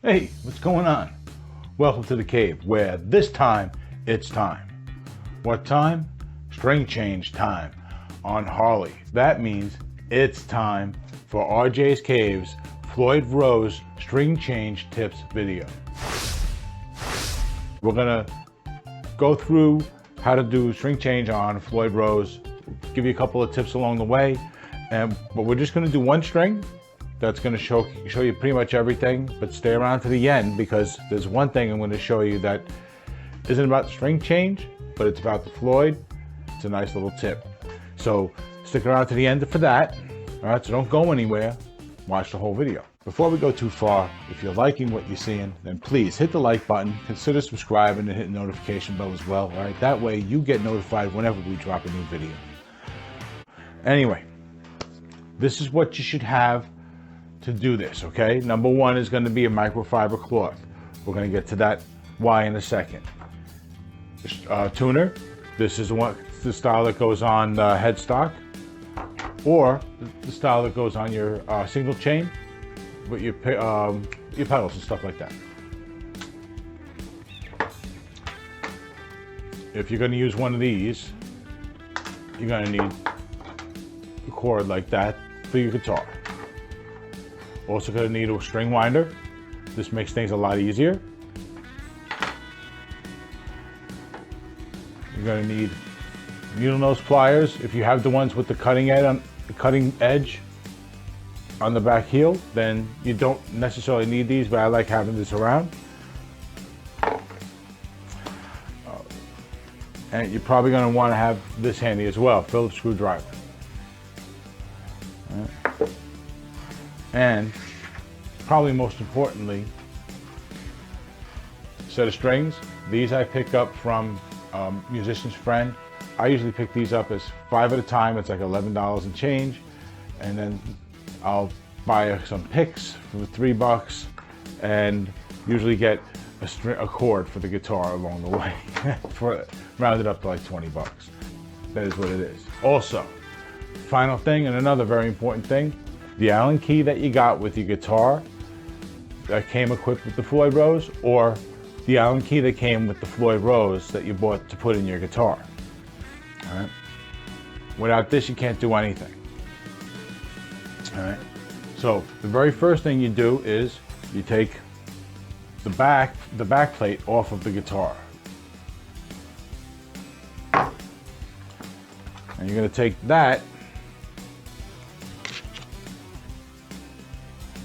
Hey, what's going on? Welcome to the cave, where this time, it's time. What time? String change time on Harley. That means it's time for RJ's Cave's Floyd Rose string change tips video. We're gonna go through how to do string change on Floyd Rose, give you a couple of tips along the way, but we're just gonna do one string. That's going to show you pretty much everything, but stay around to the end because there's one thing I'm going to show you that isn't about the string change, but it's about the Floyd. It's a nice little tip. So stick around to the end for that. All right, so don't go anywhere. Watch the whole video. Before we go too far, if you're liking what you're seeing, then please hit the like button, consider subscribing and hit the notification bell as well. All right, that way you get notified whenever we drop a new video. Anyway, this is what you should have to do this, okay? Number one is going to be a microfiber cloth. We're going to get to that why in a second. Tuner, this is the style that goes on headstock, or the style that goes on your single chain with your pedals and stuff like that. If you're going to use one of these, you're going to need a cord like that for your guitar. Also going to need a string winder. This makes things a lot easier. You're going to need needle nose pliers. If you have the ones with the cutting edge on the back heel, then you don't necessarily need these, but I like having this around. And you're probably going to want to have this handy as well, Phillips screwdriver. And probably most importantly, set of strings. These I pick up from Musician's Friend. I usually pick these up as 5 at a time. It's like $11 and change. And then I'll buy some picks for $3 and usually get a cord for the guitar along the way, rounded up to like $20. That is what it is. Also, final thing, and another very important thing, the Allen key that you got with your guitar that came equipped with the Floyd Rose, or the Allen key that came with the Floyd Rose that you bought to put in your guitar. All right. Without this, you can't do anything. All right. So the very first thing you do is you take the back plate off of the guitar. And you're going to take that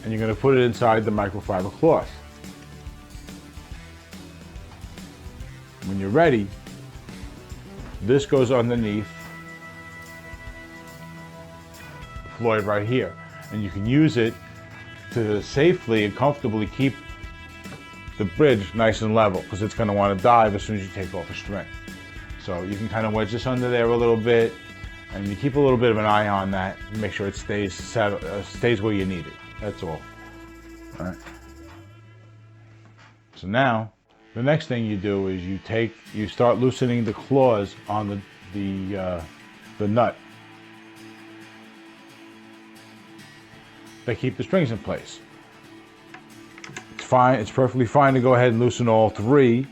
and you're going to put it inside the microfiber cloth. When you're ready, this goes underneath the Floyd right here, and you can use it to safely and comfortably keep the bridge nice and level, because it's going to want to dive as soon as you take off a string. So you can kind of wedge this under there a little bit, and you keep a little bit of an eye on that and make sure it stays where you need it. That's all. All right. So now, the next thing you do is you start loosening the claws on the nut that keep the strings in place. It's fine. It's perfectly fine to go ahead and loosen all 3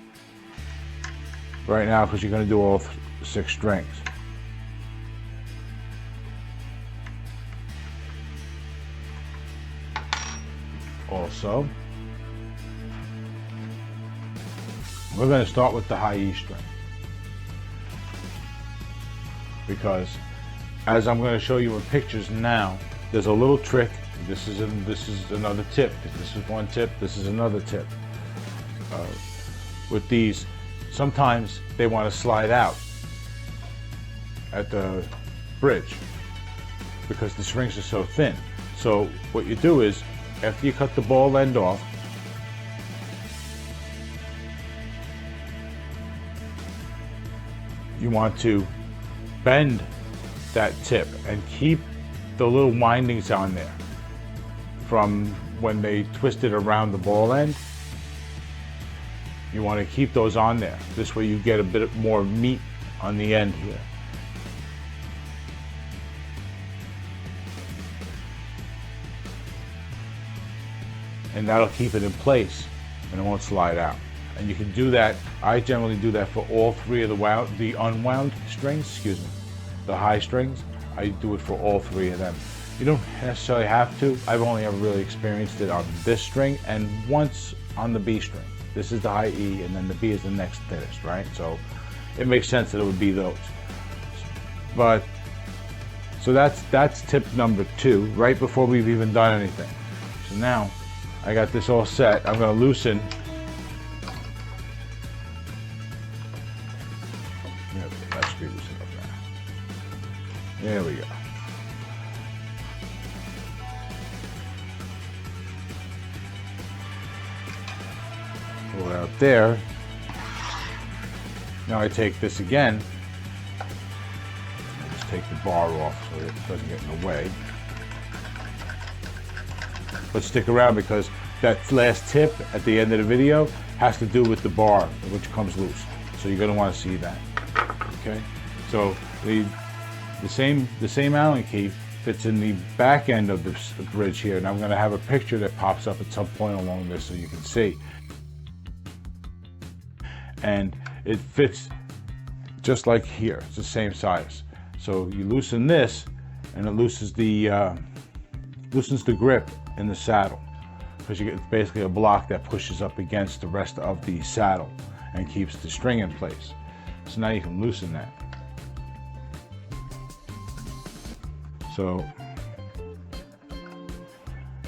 right now because you're going to do all 6 strings. Also, we're going to start with the high E string, because as I'm going to show you in pictures now, there's a little trick. This is another tip. This is one tip. This is another tip. With these, sometimes they want to slide out at the bridge because the strings are so thin. So what you do is, after you cut the ball end off, you want to bend that tip and keep the little windings on there from when they twist it around the ball end. You want to keep those on there. This way you get a bit more meat on the end here. and that'll keep it in place and it won't slide out. And you can do that. I generally do that for all three of the unwound strings, excuse me, the high strings. I do it for all three of them. You don't necessarily have to. I've only ever really experienced it on this string and once on the B string. This is the high E and then the B is the next thinnest, right? So it makes sense that it would be those. But so that's tip number 2, right before we've even done anything. So now I got this all set. I'm going to loosen. Let's screw this up now. There we go. Pull it out there. Now I take this again. I just take the bar off so it doesn't get in the way. But stick around because that last tip at the end of the video has to do with the bar, which comes loose. So you're going to want to see that. Okay. So the same Allen key fits in the back end of the bridge here, and I'm going to have a picture that pops up at some point along this so you can see. And it fits just like here. It's the same size. So you loosen this, and it loosens the grip in the saddle, because you get basically a block that pushes up against the rest of the saddle and keeps the string in place. So now you can loosen that. So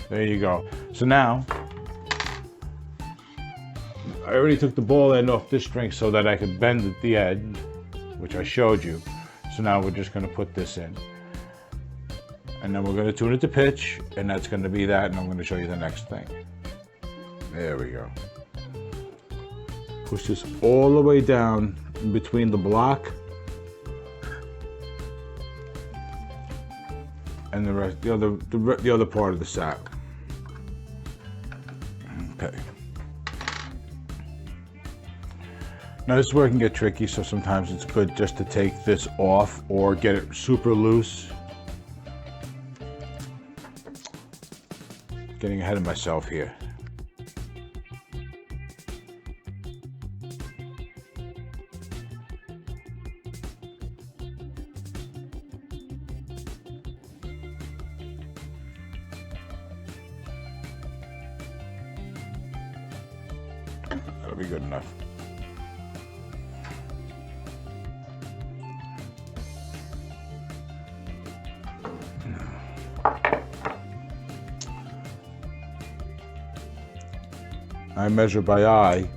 there you go. So now I already took the ball end off this string so that I could bend at the end, which I showed you. So now we're just going to put this in. And then we're going to tune it to pitch, and that's going to be that, and I'm going to show you the next thing. There we go. Push this all the way down in between the block and the rest, the other part of the saddle. Okay. Now this is where it can get tricky, so sometimes it's good just to take this off or get it super loose. Getting ahead of myself here. That'll be good enough. I measure by eye.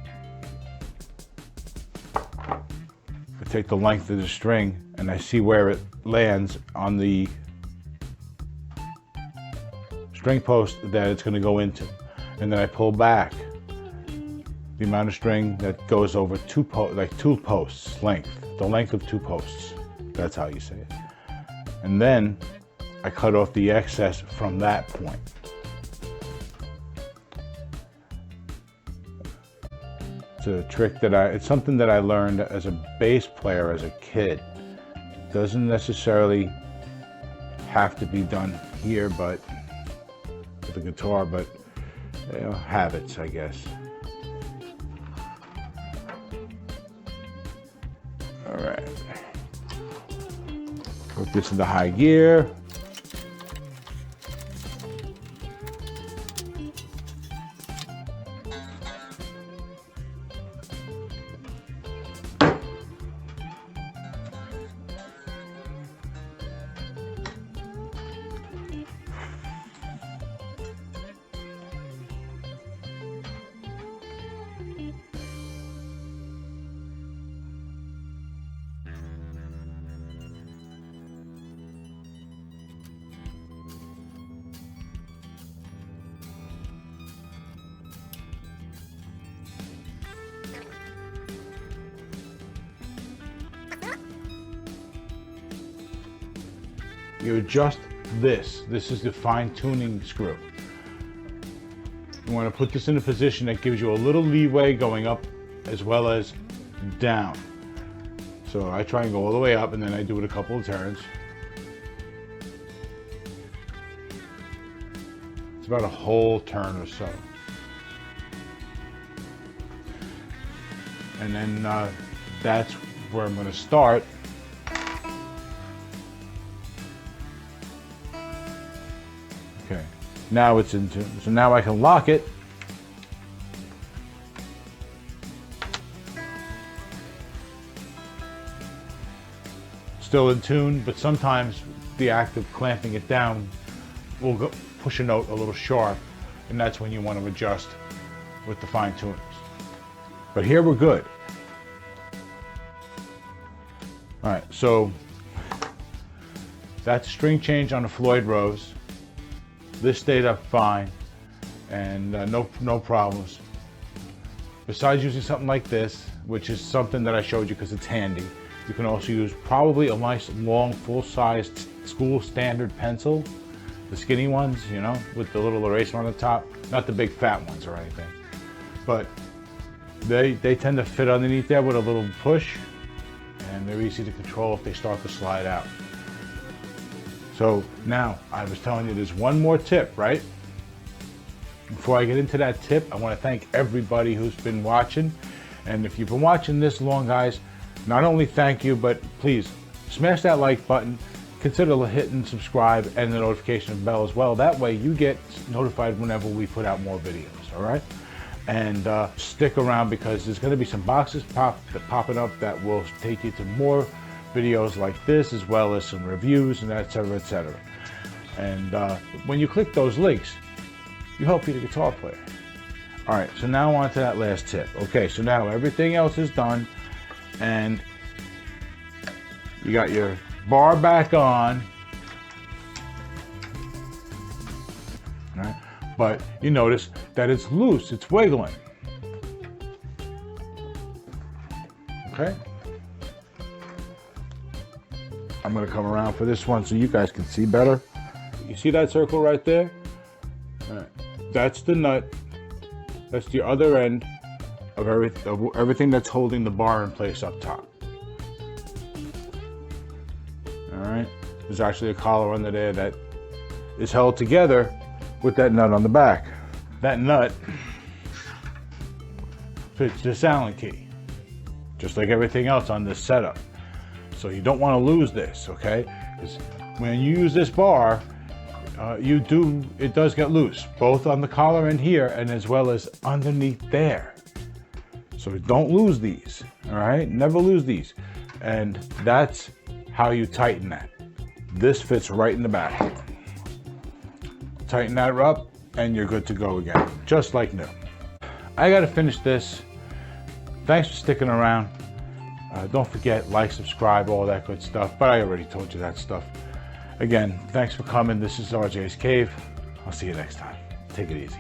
I take the length of the string and I see where it lands on the string post that it's going to go into, and then I pull back the amount of string that goes over two posts length, the length of 2 posts. That's how you say it. And then I cut off the excess from that point. It's a trick it's something that I learned as a bass player as a kid. It doesn't necessarily have to be done here, but with the guitar, but you know, habits, I guess. All right. Put this in the high gear. You adjust this. This is the fine-tuning screw. You want to put this in a position that gives you a little leeway going up as well as down. So I try and go all the way up, and then I do it a couple of turns. It's about a whole turn or so. And then that's where I'm going to start. Okay, now it's in tune. So now I can lock it. Still in tune, but sometimes the act of clamping it down will go push a note a little sharp, and that's when you want to adjust with the fine tuners. But here we're good. All right, so that's string change on the Floyd Rose. This stayed up fine, and no problems. Besides using something like this, which is something that I showed you because it's handy, you can also use probably a nice long full-sized school standard pencil, the skinny ones, you know, with the little eraser on the top, not the big fat ones or anything. But they tend to fit underneath there with a little push, and they're easy to control if they start to slide out. So now, I was telling you there's one more tip, right? Before I get into that tip, I want to thank everybody who's been watching. And if you've been watching this long, guys, not only thank you, but please smash that like button, consider hitting subscribe and the notification bell as well. That way you get notified whenever we put out more videos, all right? And stick around, because there's going to be some boxes popping up that will take you to more videos like this, as well as some reviews and etc, etc. And when you click those links, you help be the guitar player. All right, so now on to that last tip. Okay, so now everything else is done, and you got your bar back on, all right, but you notice that it's loose, it's wiggling. Okay, I'm going to come around for this one so you guys can see better. You see that circle right there? All right, that's the nut. That's the other end of everything that's holding the bar in place up top. All right, there's actually a collar under there that is held together with that nut on the back. That nut fits this Allen key, just like everything else on this setup. So you don't want to lose this, okay? Because when you use this bar, it does get loose, both on the collar and here, and as well as underneath there. So don't lose these, all right? Never lose these. And that's how you tighten that. This fits right in the back. Tighten that up, and you're good to go again, just like new. I gotta finish this. Thanks for sticking around. Don't forget, like, subscribe, all that good stuff, but I already told you that stuff. Again, thanks for coming. This is RJ's Cave. I'll see you next time. Take it easy.